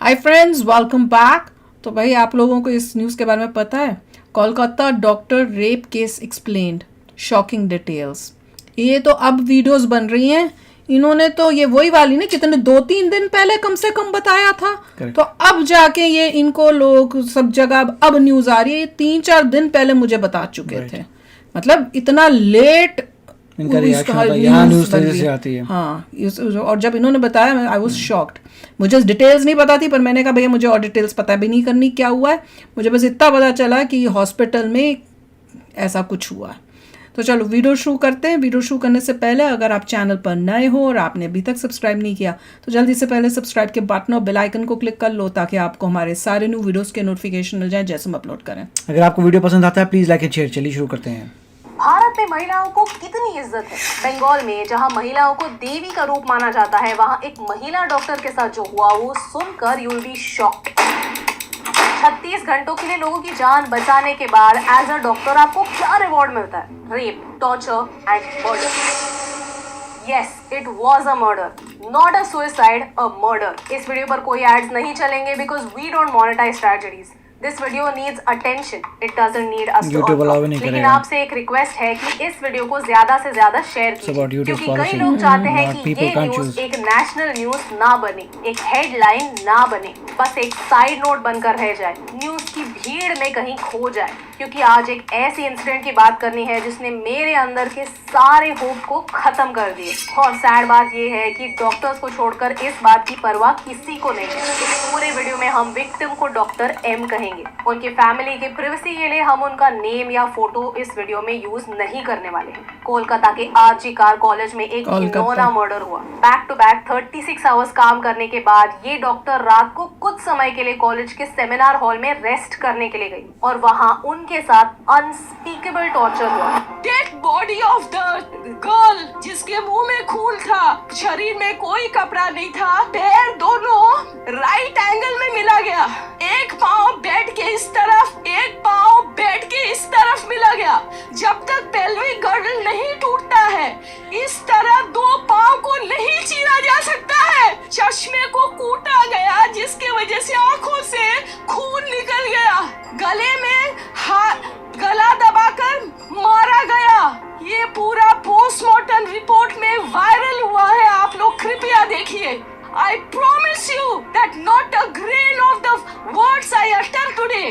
Hi friends, welcome back. तो भाई आप लोगों को इस न्यूज़ के बारे में पता है? Kolkata doctor rape case explained, shocking details. ये तो अब वीडियोस बन रही हैं। इन्होंने तो ये वही वाली ना, कितने 2-3 दिन पहले कम से कम बताया था। तो अब जाके ये इनको लोग सब जगह अब न्यूज़ आ रही है। ये 3-4 दिन पहले मुझे बता चुके थे। मतलब इतना लेट इनका रिएक्शन होता है, यहाँ न्यूज़ तेजी से आती है। हाँ, और जब इन्होंने बताया आई वाज शॉक्ड। मुझे डिटेल्स नहीं पता थी, पर मैंने कहा भैया मुझे और डिटेल्स पता भी नहीं करनी क्या हुआ है। मुझे बस इतना पता चला कि हॉस्पिटल में ऐसा कुछ हुआ। तो चलो वीडियो शुरू करते हैं। वीडियो शुरू करने से पहले अगर आप चैनल पर नए हो और आपने अभी तक सब्सक्राइब नहीं किया तो जल्दी से पहले सब्सक्राइब के बटन और बेल आइकन को क्लिक कर लो, ताकि आपको हमारे सारे न्यू वीडियोस के नोटिफिकेशन मिल जाए जैसे हम अपलोड करें। अगर आपको वीडियो पसंद आता है प्लीज लाइक एंड शेयर। चलिए शुरू करते हैं। भारत में महिलाओं को कितनी इज्जत है। बंगाल में जहां महिलाओं को देवी का रूप माना जाता है, वहां एक महिला डॉक्टर के साथ जो हुआ वो सुनकर यू विल बी शॉक्ड। 36 घंटों के लिए लोगों की जान बचाने के बाद एज अ डॉक्टर आपको क्या रिवॉर्ड मिलता है? Rape, torture and murder. Yes, it was a murder, not a suicide, a murder. इस वीडियो पर कोई एड्स नहीं चलेंगे because we don't monetise tragedies. This video needs attention, it doesn't need us to upload. लेकिन आपसे एक request है कि इस वीडियो को ज्यादा से ज्यादा शेयर कीजिए, क्योंकि कई लोग चाहते हैं कि ये न्यूज एक नेशनल न्यूज ना बने, एक हेडलाइन ना बने, बस एक साइड नोट बनकर रह जाए, न्यूज की भीड़ में कहीं खो जाए। क्योंकि आज एक ऐसी इंसिडेंट की बात करनी है जिसने मेरे अंदर के सारे होप को खत्म कर दिए। और सैड बात ये है कि डॉक्टर्स को छोड़कर इस बात की परवाह किसी को नहीं है। इस पूरे वीडियो में हम विक्टिम को डॉक्टर एम कहेंगे। उनके फैमिली के प्राइवेसी के लिए हम उनका नेम या फोटो इस वीडियो में यूज नहीं करने वाले हैं। कोलकाता के आरजी कार कॉलेज में एक घिनौना मर्डर हुआ। बैक टू बैक 36 आवर्स काम करने के बाद ये डॉक्टर रात को कुछ समय के लिए कॉलेज के सेमिनार हॉल में रेस्ट करने के लिए गई और वहां उनके साथ अनस्पीकेबल टॉर्चर हुआ। Dead body of the girl, जिसके मुंह में खून था, शरीर में कोई कपड़ा नहीं था, पैर दोनों राइट एंगल में मिला गया, एक पांव बेड के इस तरफ, एक पांव बेड के इस तरफ मिला गया। जब तक पेल्विक गर्डल नहीं टूटता है, इस तरह दो पांव को नहीं चीरा जा सकता है। चश्मे को कूटा गया, जिसके वजह से आंखों से खून निकल गया। गले में गला दबाकर मारा गया। ये पूरा पोस्टमार्टम रिपोर्ट में वायरल हुआ है, आप लोग कृपया देखिए। I promise you that not a grain of the words I utter today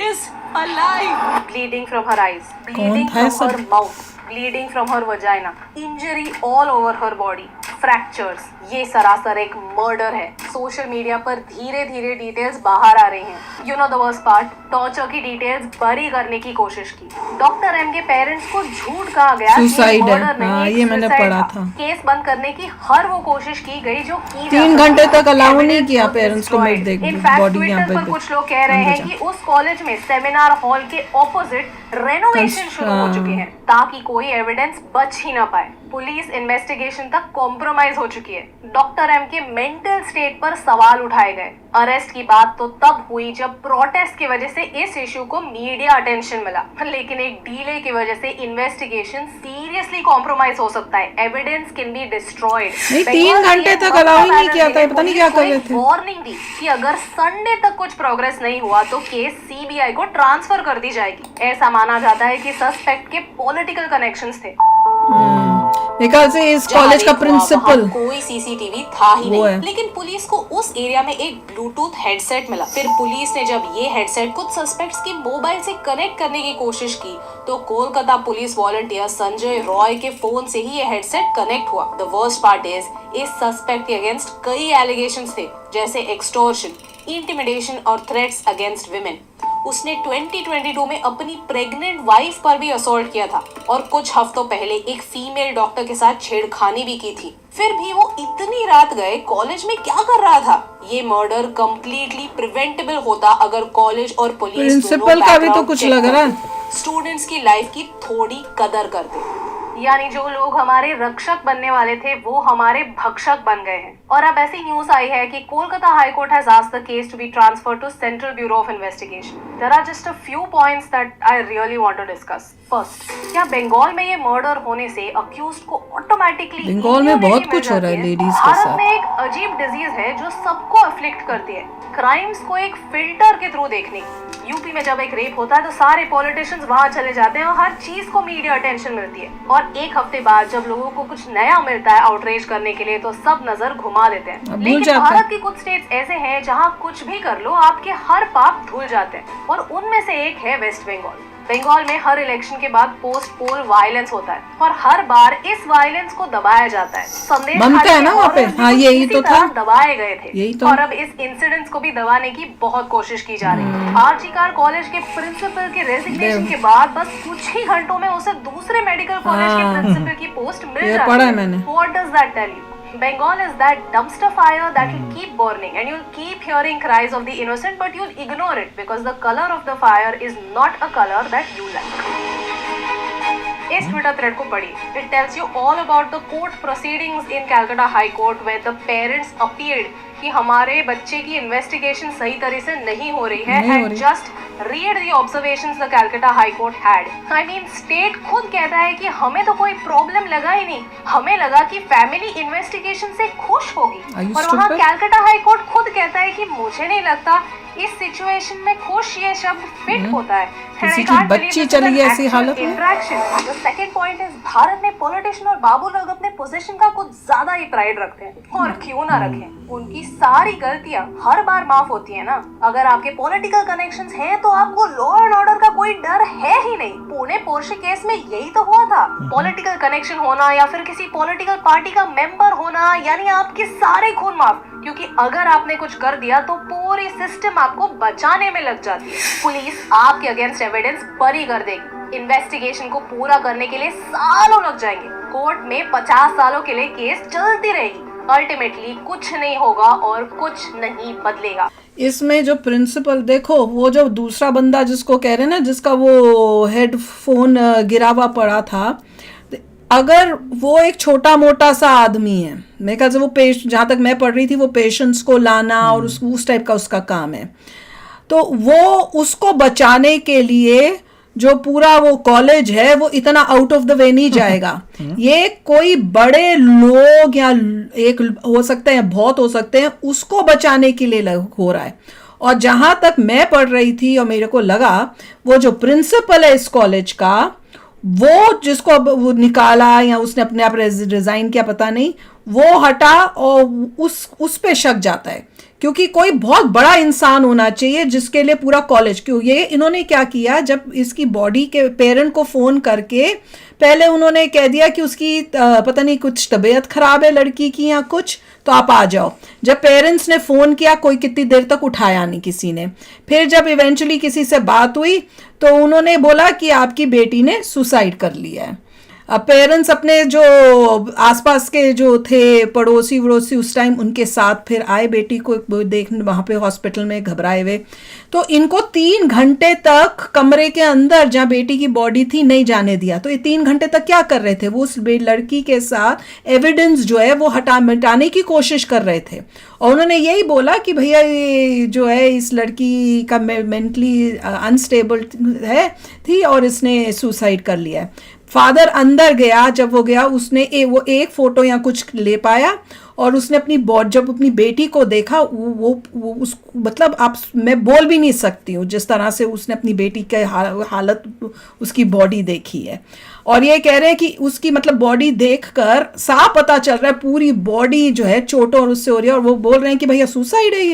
is a lie. Bleeding from her eyes, bleeding from her mouth, bleeding from her vagina, injury all over her body, fractures. ये सरासर एक murder है। Social media पर धीरे धीरे details बाहर आ रही हैं। You know the worst part, torture की डिटेल्स बरी करने की कोशिश की। डॉक्टर एम के पेरेंट्स को झूठ कहा गया कि मर्डर नहीं, ये मैंने पढ़ा था। केस बंद करने की हर वो कोशिश की गई जो की 3 घंटे तक अलाउ नहीं किया पेरेंट्स को मेड देख बॉडी। यहाँ पर कुछ लोग कह रहे हैं कि उस कॉलेज में सेमिनार हॉल के ऑपोजिट रेनोवेशन शुरू हो चुके हैं ताकि कोई एविडेंस बच ही ना पाए। पुलिस इन्वेस्टिगेशन तक कॉम्प्रोमाइज हो चुकी है। डॉक्टर एम के मेंटल स्टेट पर सवाल उठाए गए। अरेस्ट की बात तो तब हुई जब प्रोटेस्ट की वजह से इस इशू को मीडिया अटेंशन मिला, लेकिन एक डीले की वजह से इन्वेस्टिगेशन सीरियसली कॉम्प्रोमाइज हो सकता है। Evidence can be destroyed. 3 घंटे तक अलाउ ही नहीं किया था, पता नहीं क्या कर रहे थे। वार्निंग दी कि अगर संडे तक कुछ प्रोग्रेस नहीं हुआ तो केस सीबीआई को ट्रांसफर कर दी जाएगी। ऐसा माना जाता है कि सस्पेक्ट के पॉलिटिकल कनेक्शंस थे। निकाल से इस कॉलेज का प्रिंसिपल कोई सीसीटीवी था ही नहीं, लेकिन पुलिस को उस एरिया में एक ब्लूटूथ हेडसेट मिला। फिर पुलिस ने जब ये हेडसेट कुछ सस्पेक्ट्स की मोबाइल से कनेक्ट करने की कोशिश की तो कोलकाता पुलिस वॉलंटियर संजय रॉय के फोन से ही ये हेडसेट कनेक्ट हुआ। द वर्स्ट पार्ट इज इस सस्पेक्ट के अगेंस्ट कई एलिगेशंस थे, जैसे एक्सटॉर्शन, इंटिमिडेशन और थ्रेट्स अगेंस्ट विमेन। उसने 2022 में अपनी प्रेग्नेंट वाइफ पर भी असॉल्ट किया था और कुछ हफ्तों पहले एक फीमेल डॉक्टर के साथ छेड़खानी भी की थी। फिर भी वो इतनी रात गए कॉलेज में क्या कर रहा था? ये मर्डर कंप्लीटली प्रिवेंटेबल होता अगर कॉलेज और पुलिस प्रिंसिपल का भी तो कुछ लग रहा है, स्टूडेंट्स की लाइफ की थोड़ी कदर करते। यानी जो लोग हमारे रक्षक बनने वाले थे वो हमारे भक्षक बन गए हैं। और अब ऐसी न्यूज आई है कि Kolkata High Court has asked the case to be transferred to Central Bureau of Investigation. There are just a few points that I really want to discuss. First, क्या बंगाल में ये मर्डर होने से अक्यूज्ड को ऑटोमेटिकली बंगाल में बहुत कुछ हो रहा है लेडीज के भारत साथ। में एक अजीब डिजीज है जो सबको अफ्लिक्ट करती है, क्राइम्स को एक फिल्टर के थ्रू देखने की। यूपी में जब एक रेप होता है तो सारे पॉलिटिशियंस वहां चले जाते हैं और हर चीज को मीडिया अटेंशन मिलती है, और एक हफ्ते बाद जब लोगों को कुछ नया मिलता है आउटरीच करने के लिए तो सब नजर घुमा देते हैं। लेकिन भारत की कुछ स्टेट्स ऐसे हैं जहां कुछ भी कर लो आपके हर पाप धुल जाते हैं, और उनमें से एक है वेस्ट बंगाल। बंगाल में हर इलेक्शन के बाद पोस्ट पोल वायलेंस होता है और हर बार इस वायलेंस को दबाया जाता है। संदेश ममता है ना वहाँ पे, हाँ यही तो था, दबाए गए थे, यही तो। और अब इस इंसिडेंट्स को भी दबाने की बहुत कोशिश की जा रही है। आरजी कार कॉलेज के प्रिंसिपल के रेजिग्नेशन के बाद बस कुछ ही घंटों में उसे दूसरे मेडिकल कॉलेज के प्रिंसिपल की पोस्ट मिल ये जाती पढ़ा है है। मैंने। What does that tell you? Bengal is that dumpster fire that will keep burning and you'll keep hearing cries of the innocent but you'll ignore it because the color of the fire is not a color that you like. इस Twitter thread को पढ़िए. It tells you all about the court proceedings in Calcutta High Court where the parents appealed कि हमारे बच्चे की investigation सही तरह से नहीं हो रही है and just read the observations the Calcutta High Court had. I mean state खुद कहता है कि हमें तो कोई प्रॉब्लम लगा ही नहीं, हमें लगा कि फैमिली इन्वेस्टिगेशन से खुश होगी, और वहाँ कैलकाटा हाई कोर्ट खुद कहता है कि मुझे नहीं लगता इस सिचुएशन में खुश ये शब्द फिट होता है। किसी की बच्ची चली गई ऐसी हालत में। The second point is Bharat में पॉलिटिशियन और बाबू लोग अपने पोजीशन का कुछ ज्यादा ही प्राइड रखते हैं, और क्यों ना रखें, उनकी सारी गलतियां हर बार माफ होती है ना। अगर आपके पॉलिटिकल कनेक्शंस हैं तो आपको लॉ एंड ऑर्डर का कोई डर है ही नहीं। पुणे पोर्शे केस में यही तो हुआ था। पॉलिटिकल कनेक्शन होना या फिर किसी पॉलिटिकल पार्टी का मेंबर होना यानी आपके सारे खून माफ, क्योंकि अगर आपने कुछ कर दिया तो पूरी सिस्टम आपको बचाने में लग जाती है। पुलिस आपके अगेंस्ट एविडेंस बरी कर देगी, इन्वेस्टिगेशन को पूरा करने के लिए सालों लग जाएंगे, कोर्ट में 50 सालों के लिए केस चलती रहेगी, अल्टीमेटली कुछ नहीं होगा और कुछ नहीं बदलेगा। इसमें जो प्रिंसिपल देखो, वो जो दूसरा बंदा जिसको कह रहे हैं ना, जिसका वो हेडफोन गिरा हुआ पड़ा था, अगर वो एक छोटा मोटा सा आदमी है, मेरे ख्याल से वो जहाँ तक मैं पढ़ रही थी वो पेशेंट्स को लाना और उस टाइप का उसका काम है, तो वो उसको बचाने के लिए जो पूरा वो कॉलेज है वो इतना आउट ऑफ द वे नहीं जाएगा। ये कोई बड़े लोग या एक हो सकते हैं, बहुत हो सकते हैं, उसको बचाने के लिए हो रहा है। और जहां तक मैं पढ़ रही थी और मेरे को लगा, वो जो प्रिंसिपल है इस कॉलेज का, वो जिसको अब वो निकाला या उसने अपने आप रिजाइन किया पता नहीं, वो हटा और उस पे शक जाता है, क्योंकि कोई बहुत बड़ा इंसान होना चाहिए जिसके लिए पूरा कॉलेज, क्यों ये इन्होंने क्या किया, जब इसकी बॉडी के पेरेंट को फोन करके पहले उन्होंने कह दिया कि उसकी पता नहीं कुछ तबीयत खराब है लड़की की या कुछ, तो आप आ जाओ। जब पेरेंट्स ने फोन किया कोई कितनी देर तक उठाया नहीं किसी ने, फिर जब इवेंचुअली किसी से बात हुई तो उन्होंने बोला कि आपकी बेटी ने सुसाइड कर लिया है। अब पेरेंट्स अपने जो आसपास के जो थे पड़ोसी वड़ोसी उस टाइम उनके साथ फिर आए बेटी को देखने वहाँ पे हॉस्पिटल में घबराए हुए, तो इनको 3 घंटे तक कमरे के अंदर जहाँ बेटी की बॉडी थी नहीं जाने दिया। तो ये 3 घंटे तक क्या कर रहे थे, वो उस लड़की के साथ एविडेंस जो है वो मिटाने की कोशिश कर रहे थे, और उन्होंने यही बोला कि भैया ये जो है इस लड़की का मेंटली अनस्टेबल थी और इसने सुसाइड कर लिया है। फादर अंदर गया, जब वो गया उसने वो एक फोटो या कुछ ले पाया, और उसने अपनी जब अपनी बेटी को देखा वो उस मतलब आप मैं बोल भी नहीं सकती हूँ जिस तरह से उसने अपनी बेटी के हालत उसकी बॉडी देखी है। और ये कह रहे हैं कि उसकी मतलब बॉडी देखकर साफ पता चल रहा है पूरी बॉडी जो है चोटों और उससे हो रही है, और वो बोल रहे हैं कि भैया सुसाइड है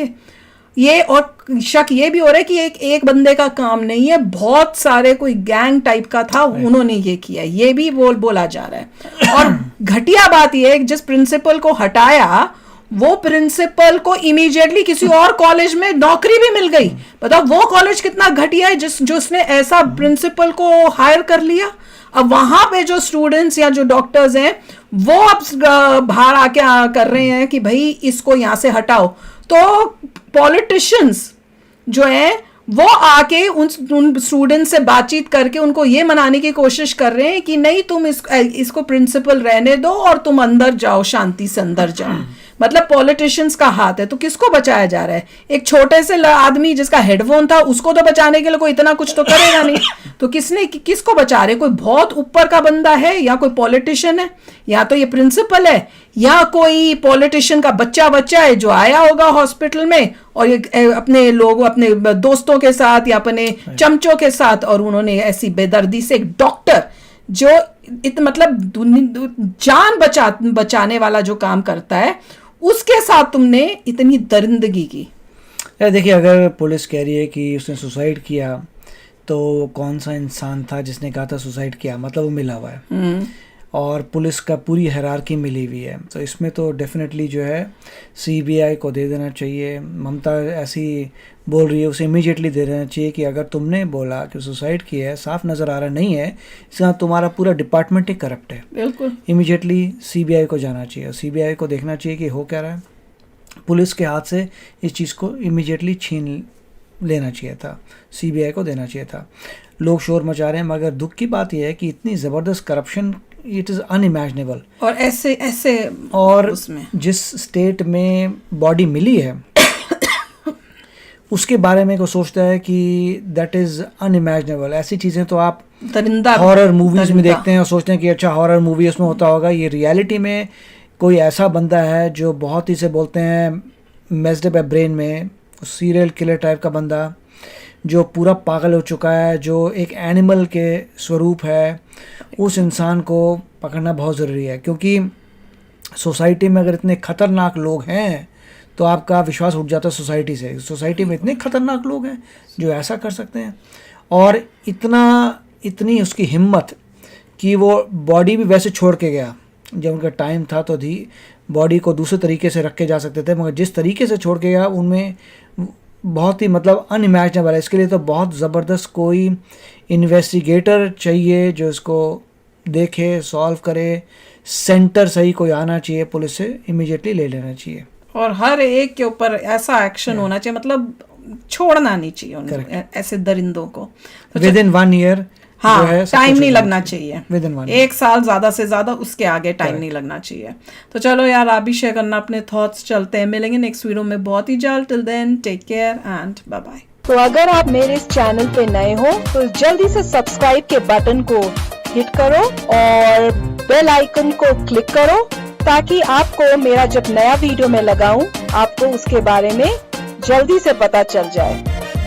ये। और शक ये भी हो रहा है कि एक बंदे का काम नहीं है, बहुत सारे कोई गैंग टाइप का था, उन्होंने ये किया, ये भी बोला जा रहा है। और घटिया बात ये है जिस प्रिंसिपल को हटाया वो प्रिंसिपल को इमीडिएटली किसी और कॉलेज में नौकरी भी मिल गई। बताओ वो कॉलेज कितना घटिया है जो उसने ऐसा प्रिंसिपल को हायर कर लिया। अब वहां पे जो स्टूडेंट्स या जो डॉक्टर्स हैं वो अब बाहर आके कर रहे हैं कि भाई इसको यहाँ से हटाओ, तो पॉलिटिशियंस जो है वो आके उन स्टूडेंट से बातचीत करके उनको ये मनाने की कोशिश कर रहे हैं कि नहीं तुम इसको प्रिंसिपल रहने दो और तुम अंदर जाओ, शांति से अंदर जाओ। मतलब पॉलिटिशियंस का हाथ है, तो किसको बचाया जा रहा है? एक छोटे से आदमी जिसका हेडफोन था उसको तो बचाने के लिए कोई इतना कुछ तो करेगा नहीं, तो किसको बचा रहे? कोई बहुत ऊपर का बंदा है, या कोई पॉलिटिशियन है, या तो ये प्रिंसिपल है, या कोई पॉलिटिशियन का बच्चा है जो आया होगा हॉस्पिटल में और ये अपने लोगों, अपने दोस्तों के साथ या अपने चमचों के साथ, और उन्होंने ऐसी बेदर्दी से एक डॉक्टर जो मतलब जान बचाने वाला जो काम करता है उसके साथ तुमने इतनी दरिंदगी की। देखिए, अगर पुलिस कह रही है कि उसने सुसाइड किया, तो कौन सा इंसान था जिसने कहा था सुसाइड किया? मतलब वो मिला हुआ है और पुलिस का पूरी हायरार्की मिली हुई है, तो इसमें तो डेफिनेटली जो है सीबीआई को दे देना चाहिए। ममता ऐसी बोल रही है, उसे इमीडिएटली दे देना चाहिए कि अगर तुमने बोला कि सुसाइड किया है, साफ नज़र आ रहा नहीं है, इसका तुम्हारा पूरा डिपार्टमेंट ही करप्ट है, बिल्कुल इमीडिएटली सीबीआई को जाना चाहिए। सीबीआई को देखना चाहिए कि हो क्या रहा है, पुलिस के हाथ से इस चीज़ को इमीडिएटली छीन लेना चाहिए था, सीबीआई को देना चाहिए था। लोग शोर मचा रहे हैं, मगर दुख की बात यह है कि इतनी ज़बरदस्त करप्शन, इट इज़ अनइमेजिनेबल। और ऐसे और उसमें जिस स्टेट में बॉडी मिली है उसके बारे में को सोचता है कि दैट इज़ अनइमेजिनेबल। ऐसी चीज़ें तो आप दरिंदा हॉरर मूवीज़ में देखते हैं और सोचते हैं कि अच्छा हॉरर मूवी उसमें होता होगा। ये रियलिटी में कोई ऐसा बंदा है जो बहुत ही से बोलते हैं मेस्ड अप है ब्रेन में, सीरियल किलर टाइप का बंदा जो पूरा पागल हो चुका है, जो एक एनिमल के स्वरूप है। उस इंसान को पकड़ना बहुत ज़रूरी है, क्योंकि सोसाइटी में अगर इतने ख़तरनाक लोग हैं तो आपका विश्वास उठ जाता है सोसाइटी से। सोसाइटी में इतने ख़तरनाक लोग हैं जो ऐसा कर सकते हैं, और इतनी उसकी हिम्मत कि वो बॉडी भी वैसे छोड़ के गया। जब उनका टाइम था तो बॉडी को दूसरे तरीके से रखे जा सकते थे, मगर जिस तरीके से छोड़ के गया उनमें बहुत ही मतलब अनइमेजिनेबल है। इसके लिए तो बहुत ज़बरदस्त कोई इन्वेस्टिगेटर चाहिए जो इसको देखे, सॉल्व करे। सेंटर सही कोई आना चाहिए, पुलिस से इमीडिएटली ले लेना चाहिए, और हर एक के ऊपर ऐसा एक्शन होना चाहिए, मतलब छोड़ना नहीं चाहिए उनको, ऐसे दरिंदों को। तो विद इन 1 ईयर हाँ, टाइम नहीं लगना चाहिए, विद इन 1 1 साल ज़्यादा से ज़्यादा, उसके आगे टाइम नहीं लगना चाहिए। तो चलो यार, आप भी शेयर करना अपने थॉट्स। चलते हैं, मिलेंगे नेक्स्ट वीडियो में बहुत ही जल्द। Till then take care and bye bye. तो अगर आप मेरे इस चैनल पे नए हो तो जल्दी से सब्सक्राइब के बटन को हिट करो और बेल आइकन को क्लिक करो, ताकि आपको मेरा जब नया वीडियो मैं लगाऊं आपको उसके बारे में जल्दी से पता चल जाए।